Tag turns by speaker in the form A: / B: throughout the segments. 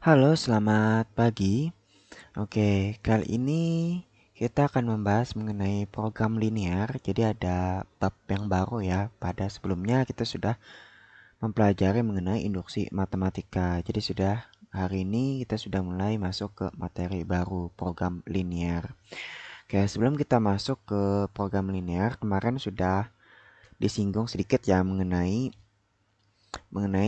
A: Halo, selamat pagi. Oke, kali ini kita akan membahas mengenai program linear. Jadi ada bab yang baru ya. Pada sebelumnya kita sudah mempelajari mengenai induksi matematika. Jadi hari ini kita sudah mulai masuk ke materi baru program linear. Oke, sebelum kita masuk ke program linear, kemarin sudah disinggung sedikit ya mengenai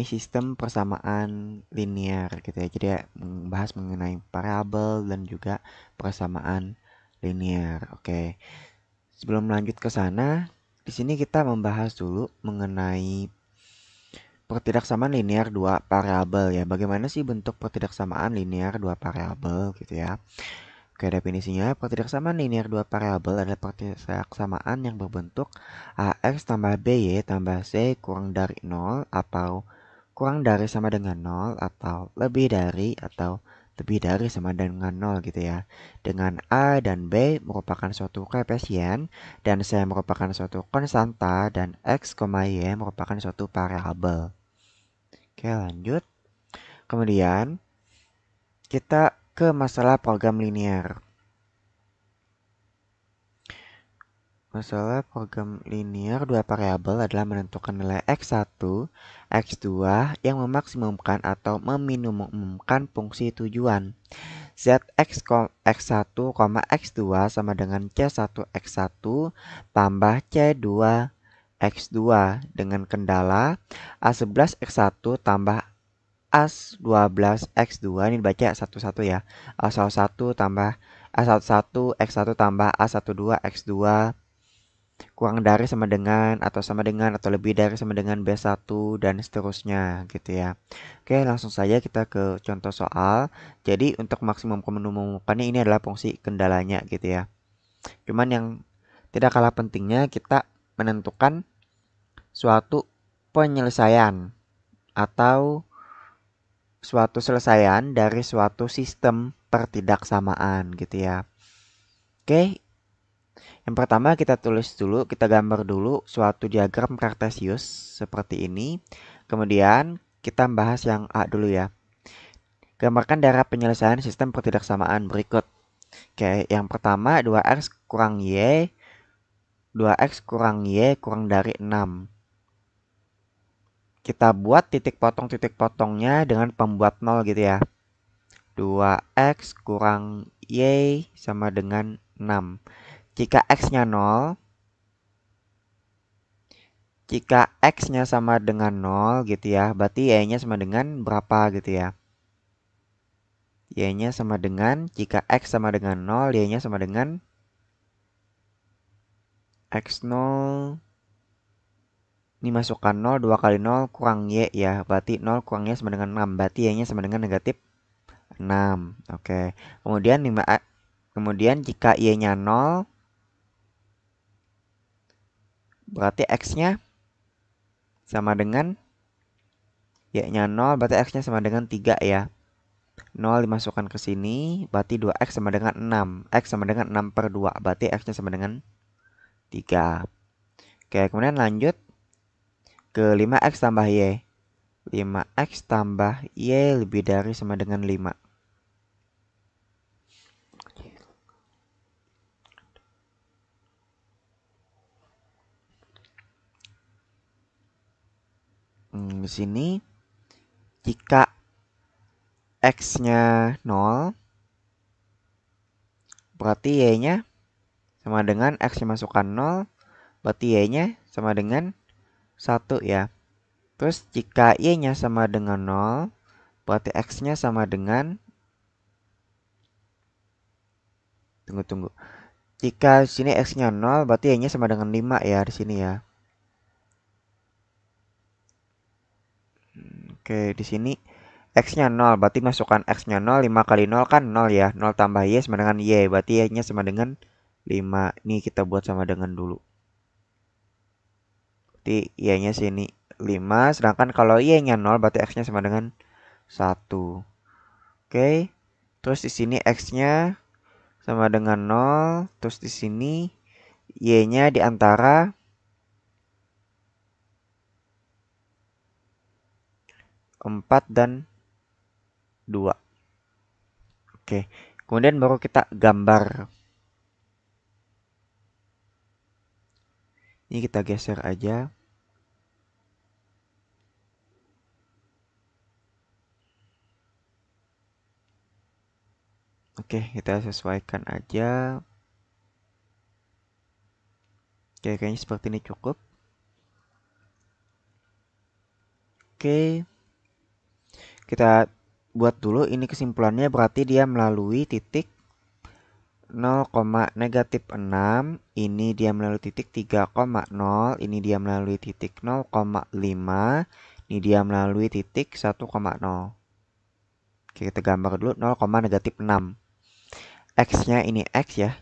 A: sistem persamaan linear gitu ya. Jadi ya, membahas mengenai variabel dan juga persamaan linear. Oke. Sebelum lanjut ke sana, di sini kita membahas dulu mengenai pertidaksamaan linear dua variabel ya. Bagaimana sih bentuk pertidaksamaan linear dua variabel gitu ya. Oke, definisinya pertidaksamaan linear dua variabel adalah pertidaksamaan yang berbentuk AX tambah BY tambah C kurang dari 0 atau kurang dari sama dengan 0 atau lebih dari sama dengan 0 gitu ya. Dengan A dan B merupakan suatu koefisien dan C merupakan suatu konstanta dan X, Y merupakan suatu variabel. Oke, lanjut. Kemudian kita ke masalah program linear. Masalah program linear dua variabel adalah menentukan nilai x1, x2 yang memaksimumkan atau meminimumkan fungsi tujuan. Zx x1, x2 sama dengan c1 x1 tambah c2 x2 dengan kendala a11 x1 tambah a12 x2. Ini dibaca satu-satu ya. A11 tambah a11 x1 tambah a12 x2 kurang dari sama dengan atau lebih dari sama dengan B1 dan seterusnya gitu ya. Oke, langsung saja kita ke contoh soal. Jadi untuk maksimum menemukannya ini adalah fungsi kendalanya gitu ya. Cuman yang tidak kalah pentingnya kita menentukan suatu penyelesaian atau suatu selesaian dari suatu sistem pertidaksamaan gitu ya. Oke, yang pertama kita tulis dulu, kita gambar dulu suatu diagram kartesius seperti ini. Kemudian kita bahas yang A dulu ya. Gambarkan daerah penyelesaian sistem pertidaksamaan berikut. Oke, yang pertama 2x kurang y kurang dari 6. Kita buat titik potongnya dengan pembuat 0 gitu ya. 2x kurang y sama dengan 6. Jika x-nya 0, jika x-nya sama dengan 0 gitu ya, berarti y-nya sama dengan berapa gitu ya. Y-nya sama dengan, jika x sama dengan 0, y-nya sama dengan x0. Ini masukkan 0, 2 kali 0 kurang y ya. Berarti 0 kurang y sama dengan 6. Berarti y-nya sama dengan negatif 6. Oke. Kemudian jika y-nya 0, berarti x-nya sama dengan y-nya 0, berarti x-nya sama dengan 3 ya. 0 dimasukkan ke sini, berarti 2x sama dengan 6. X sama dengan 6 per 2, berarti x-nya sama dengan 3. Oke, kemudian lanjut ke 5x tambah y. 5x tambah y lebih dari sama dengan 5. Di sini jika x-nya 0, berarti y-nya sama dengan x dimasukkan 0, berarti y-nya sama dengan 1 ya. Terus jika y-nya sama dengan 0, berarti x-nya sama dengan, tunggu. Jika sini x-nya 0, berarti y-nya sama dengan 5 ya di sini ya. Oke, di sini x-nya 0, berarti masukkan x-nya 0, 5 kali 0 kan 0 ya. 0 tambah y sama dengan y, berarti y-nya sama dengan 5. Ini kita buat sama dengan dulu. Berarti y-nya sini 5, sedangkan kalau y-nya 0, berarti x-nya sama dengan 1. Oke. Terus di sini x-nya sama dengan 0, terus di sini y-nya di antara 4 dan 2. Oke, kemudian baru kita gambar. Ini kita geser aja. Oke, kita sesuaikan aja. Oke, kayaknya seperti ini cukup. Oke, kita buat dulu ini kesimpulannya, berarti dia melalui titik 0, negatif 6, ini dia melalui titik 3,0, ini dia melalui titik 0,5, ini dia melalui titik 1,0. Oke, kita gambar dulu 0, negatif 6. X-nya ini X ya.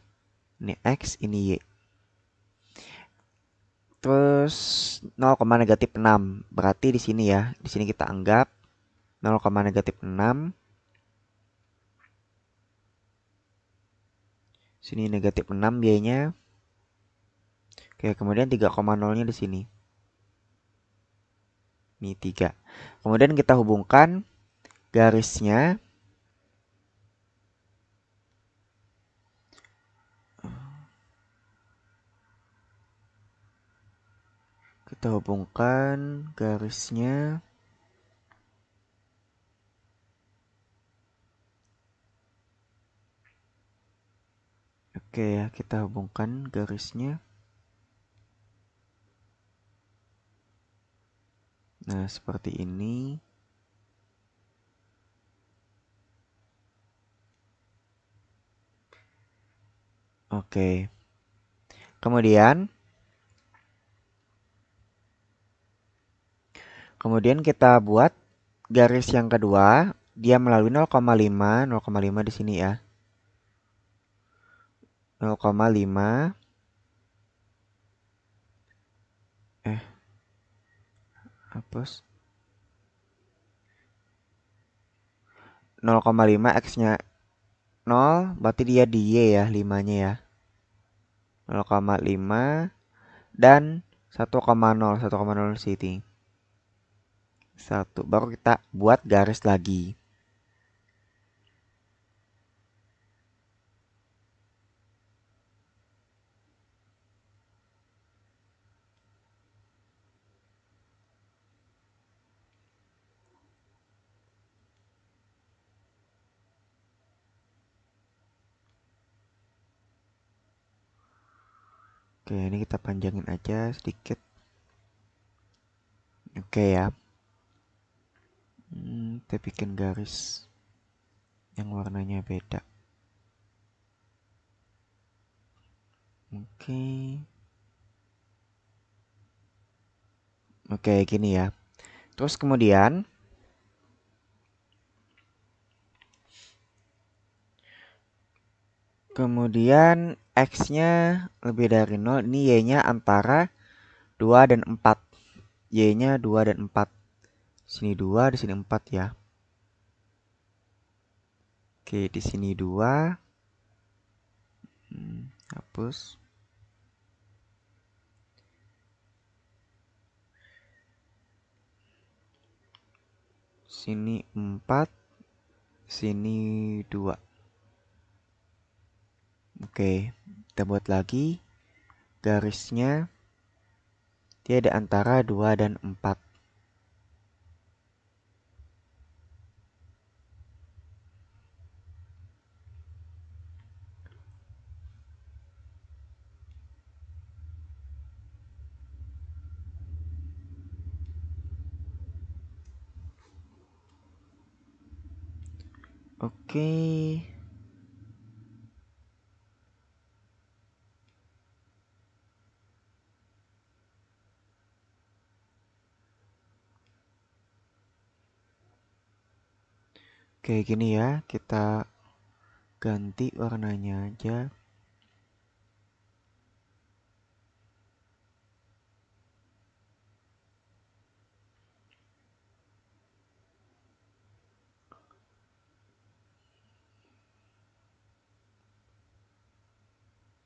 A: Ini X, ini Y. Terus 0, negatif 6. Berarti di sini ya. Di sini kita anggap 0, negatif 6. Sini negatif 6 Y-nya. Oke, kemudian 3,0-nya di sini. Ini 3. Kemudian kita hubungkan garisnya. Kita hubungkan garisnya. Oke ya, kita hubungkan garisnya. Nah, seperti ini. Oke. Kemudian kita buat garis yang kedua, dia melalui 0,5, 0,5 di sini ya. 0,5. Hapus. 0,5 X-nya 0, berarti dia di Y ya, 5-nya ya. 0,5 dan 1,0, 1,0 di sini. 1, baru kita buat garis lagi. Oke, ini kita panjangin aja sedikit. Oke ya. Kita bikin garis yang warnanya beda. Oke. Oke, gini ya. Terus kemudian X-nya lebih dari 0. Ini Y-nya antara 2 dan 4. Y-nya 2 dan 4. Sini 2, di sini 4 ya. Oke, di sini 2. Hapus. Sini 4. Sini 2. Oke, kita buat lagi. Garisnya dia ada antara 2 dan 4. Oke. Kayak gini ya, kita ganti warnanya aja.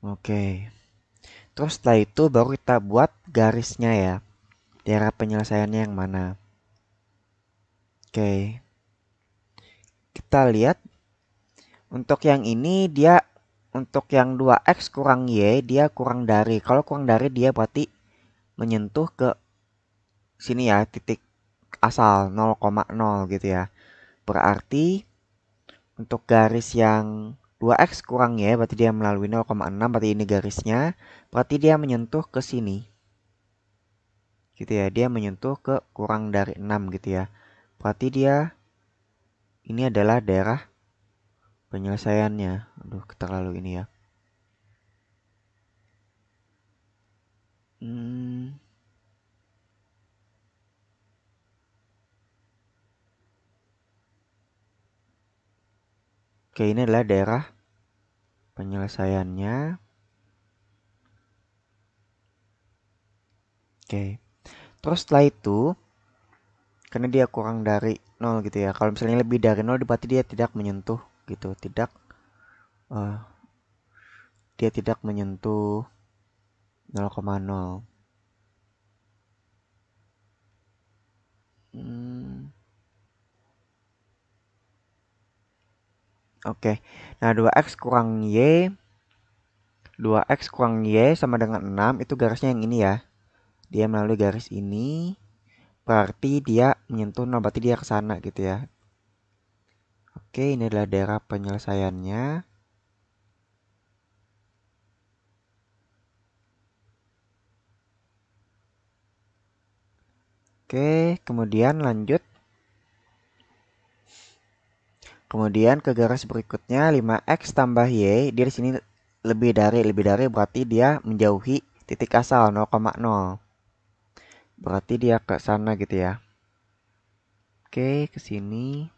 A: Oke. Terus setelah itu baru kita buat garisnya ya. Daerah penyelesaiannya yang mana. Oke. Kita lihat Untuk yang ini dia untuk yang 2x kurang y dia kurang dari. Kalau kurang dari dia berarti menyentuh ke sini ya, titik asal 0,0 gitu ya. Berarti untuk garis yang 2x kurang y berarti dia melalui 0,6, berarti ini garisnya. Berarti dia menyentuh ke sini. Gitu ya, dia menyentuh ke kurang dari 6 gitu ya. Berarti dia ini adalah daerah penyelesaiannya. Aduh, terlalu ini ya. Hmm, oke, ini adalah daerah penyelesaiannya. Oke. Terus setelah itu, karena dia kurang dari 0 gitu ya. Kalau misalnya lebih dari 0 berarti dia tidak menyentuh gitu. Eh, dia tidak menyentuh 0,0. Hmm, oke. Nah, 2x kurang y, 2x kurang y sama dengan 6 itu garisnya yang ini ya. Dia melalui garis ini, berarti dia menyentuh 0, berarti dia ke sana gitu ya. Oke, ini adalah daerah penyelesaiannya. Oke, kemudian lanjut. Kemudian ke garis berikutnya 5x tambah y, dia di sini lebih dari berarti dia menjauhi titik asal 0,0. Berarti dia ke sana gitu ya. Oke, ke sini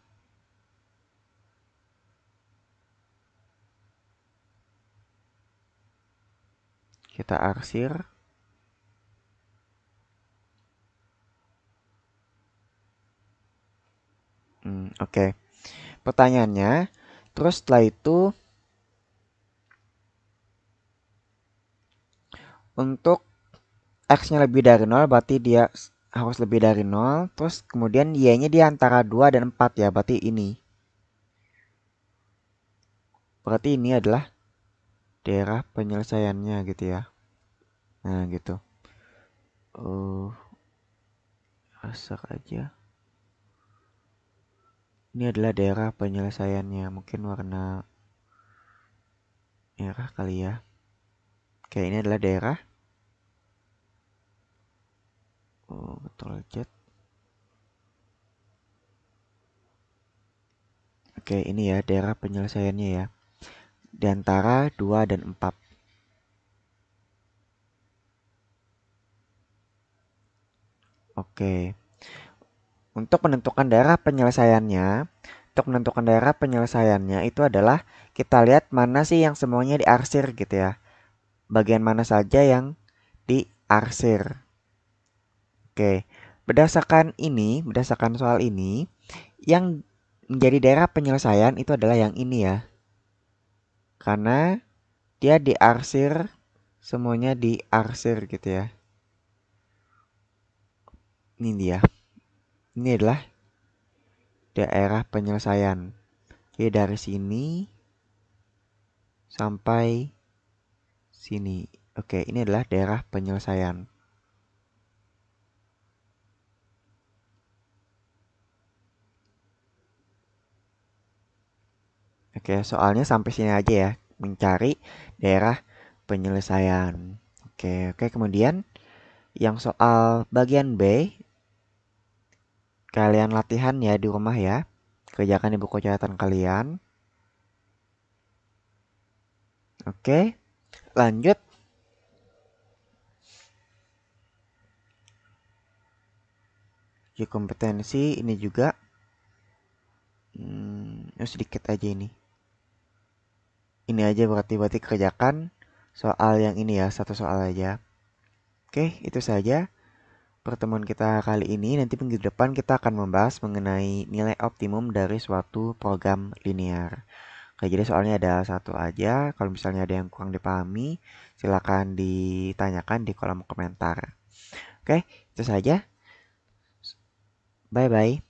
A: kita arsir. Oke. Pertanyaannya, terus setelah itu untuk x-nya lebih dari 0 berarti dia harus lebih dari 0. Terus kemudian y-nya di antara 2 dan 4 ya, berarti ini. Berarti ini adalah daerah penyelesaiannya gitu ya. Nah, gitu. Oh, masak aja. Ini adalah daerah penyelesaiannya. Mungkin warna merah kali ya. Oke, ini adalah daerah. Oh, betul jet. Oke, ini ya daerah penyelesaiannya ya. Di antara 2 dan 4. Oke. Untuk menentukan daerah penyelesaiannya itu adalah kita lihat mana sih yang semuanya diarsir gitu ya. Bagian mana saja yang diarsir. Oke, berdasarkan soal ini, yang menjadi daerah penyelesaian itu adalah yang ini ya. Karena dia diarsir, semuanya diarsir gitu ya. Ini dia. Ini adalah daerah penyelesaian. Oke, dari sini sampai sini. Oke, ini adalah daerah penyelesaian. Oke, soalnya sampai sini aja ya, mencari daerah penyelesaian. Oke, kemudian yang soal bagian B, kalian latihan ya di rumah ya. Kerjakan di buku catatan kalian. Oke, lanjut. Uji kompetensi ini juga. Sedikit aja ini. Ini aja berarti kerjakan soal yang ini ya, satu soal aja. Oke, itu saja pertemuan kita kali ini. Nanti minggu depan kita akan membahas mengenai nilai optimum dari suatu program linear. Oke, jadi soalnya ada satu aja. Kalau misalnya ada yang kurang dipahami, silakan ditanyakan di kolom komentar. Oke, itu saja. Bye-bye.